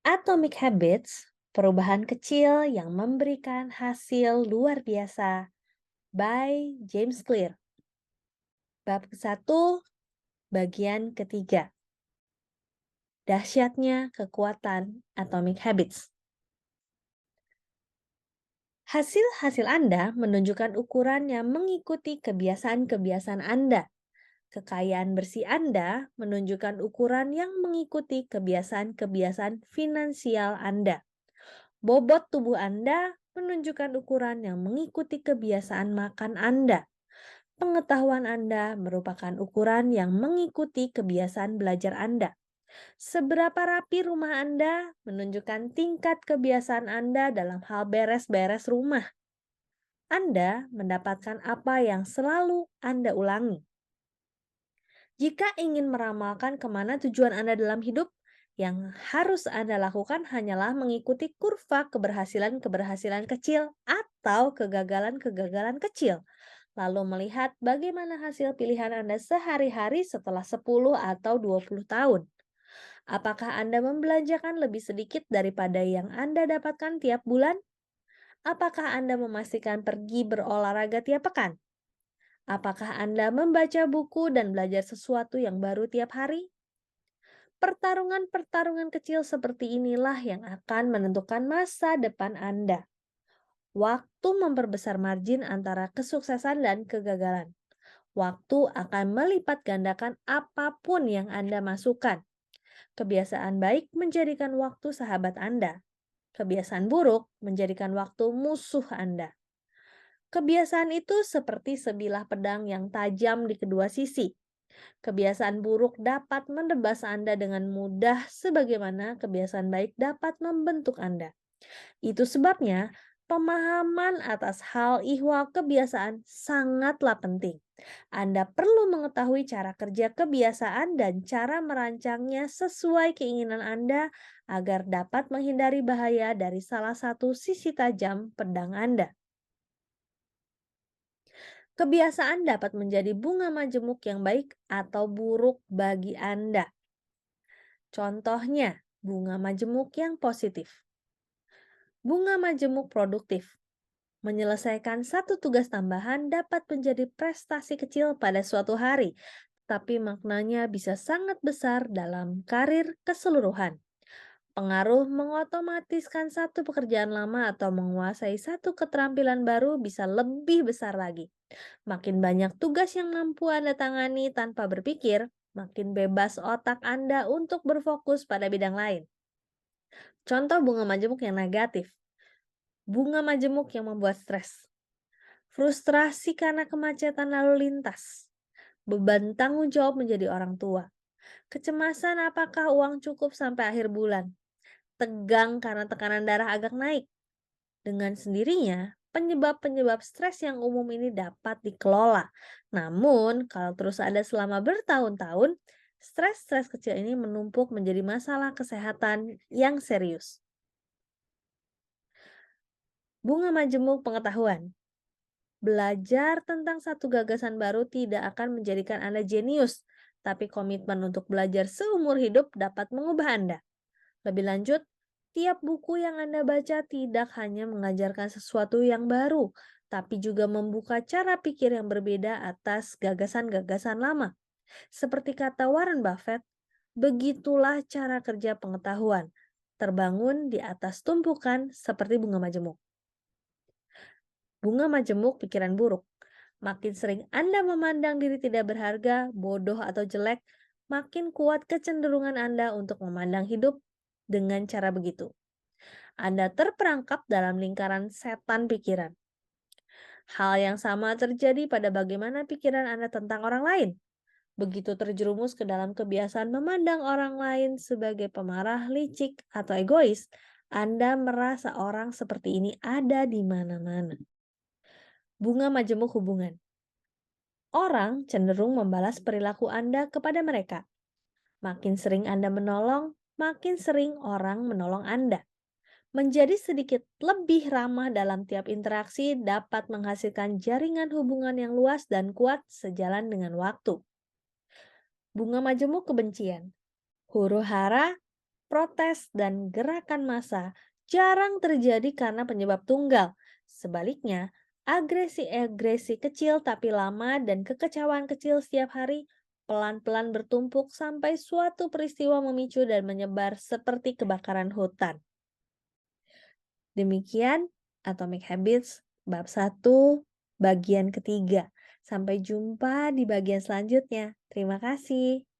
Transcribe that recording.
Atomic Habits, perubahan kecil yang memberikan hasil luar biasa by James Clear. Bab ke-1, bagian ketiga. Dahsyatnya kekuatan Atomic Habits. Hasil-hasil Anda menunjukkan ukuran yang mengikuti kebiasaan-kebiasaan Anda. Kekayaan bersih Anda menunjukkan ukuran yang mengikuti kebiasaan-kebiasaan finansial Anda. Bobot tubuh Anda menunjukkan ukuran yang mengikuti kebiasaan makan Anda. Pengetahuan Anda merupakan ukuran yang mengikuti kebiasaan belajar Anda. Seberapa rapi rumah Anda menunjukkan tingkat kebiasaan Anda dalam hal beres-beres rumah. Anda mendapatkan apa yang selalu Anda ulangi. Jika ingin meramalkan kemana tujuan Anda dalam hidup, yang harus Anda lakukan hanyalah mengikuti kurva keberhasilan-keberhasilan kecil atau kegagalan-kegagalan kecil, lalu melihat bagaimana hasil pilihan Anda sehari-hari setelah 10 atau 20 tahun. Apakah Anda membelanjakan lebih sedikit daripada yang Anda dapatkan tiap bulan? Apakah Anda memastikan pergi berolahraga tiap pekan? Apakah Anda membaca buku dan belajar sesuatu yang baru tiap hari? Pertarungan-pertarungan kecil seperti inilah yang akan menentukan masa depan Anda. Waktu memperbesar margin antara kesuksesan dan kegagalan. Waktu akan melipat gandakan apapun yang Anda masukkan. Kebiasaan baik menjadikan waktu sahabat Anda. Kebiasaan buruk menjadikan waktu musuh Anda. Kebiasaan itu seperti sebilah pedang yang tajam di kedua sisi. Kebiasaan buruk dapat menebas Anda dengan mudah, sebagaimana kebiasaan baik dapat membentuk Anda. Itu sebabnya pemahaman atas hal ihwal kebiasaan sangatlah penting. Anda perlu mengetahui cara kerja kebiasaan dan cara merancangnya sesuai keinginan Anda agar dapat menghindari bahaya dari salah satu sisi tajam pedang Anda. Kebiasaan dapat menjadi bunga majemuk yang baik atau buruk bagi Anda. Contohnya, bunga majemuk yang positif. Bunga majemuk produktif. Menyelesaikan satu tugas tambahan dapat menjadi prestasi kecil pada suatu hari, tapi maknanya bisa sangat besar dalam karir keseluruhan. Pengaruh mengotomatiskan satu pekerjaan lama atau menguasai satu keterampilan baru bisa lebih besar lagi. Makin banyak tugas yang mampu Anda tangani tanpa berpikir, makin bebas otak Anda untuk berfokus pada bidang lain. Contoh bunga majemuk yang negatif. Bunga majemuk yang membuat stres. Frustrasi karena kemacetan lalu lintas. Beban tanggung jawab menjadi orang tua. Kecemasan apakah uang cukup sampai akhir bulan. Tegang karena tekanan darah agak naik. Dengan sendirinya, penyebab-penyebab stres yang umum ini dapat dikelola. Namun, kalau terus ada selama bertahun-tahun, stres-stres kecil ini menumpuk menjadi masalah kesehatan yang serius. Bunga majemuk pengetahuan. Belajar tentang satu gagasan baru tidak akan menjadikan Anda jenius, tapi komitmen untuk belajar seumur hidup dapat mengubah Anda. Lebih lanjut, tiap buku yang Anda baca tidak hanya mengajarkan sesuatu yang baru, tapi juga membuka cara pikir yang berbeda atas gagasan-gagasan lama. Seperti kata Warren Buffett, begitulah cara kerja pengetahuan, terbangun di atas tumpukan seperti bunga majemuk. Bunga majemuk pikiran buruk. Makin sering Anda memandang diri tidak berharga, bodoh atau jelek, makin kuat kecenderungan Anda untuk memandang hidup dengan cara begitu. Anda terperangkap dalam lingkaran setan pikiran. Hal yang sama terjadi pada bagaimana pikiran Anda tentang orang lain. Begitu terjerumus ke dalam kebiasaan memandang orang lain sebagai pemarah, licik, atau egois, Anda merasa orang seperti ini ada di mana-mana. Bunga majemuk hubungan. Orang cenderung membalas perilaku Anda kepada mereka. Makin sering Anda menolong, makin sering orang menolong Anda. Menjadi sedikit lebih ramah dalam tiap interaksi dapat menghasilkan jaringan hubungan yang luas dan kuat sejalan dengan waktu. Bunga majemuk kebencian. Huru hara protes, dan gerakan massa jarang terjadi karena penyebab tunggal. Sebaliknya, agresi-agresi kecil tapi lama dan kekecewaan kecil setiap hari pelan-pelan bertumpuk sampai suatu peristiwa memicu dan menyebar seperti kebakaran hutan. Demikian Atomic Habits bab 1 bagian ketiga. Sampai jumpa di bagian selanjutnya. Terima kasih.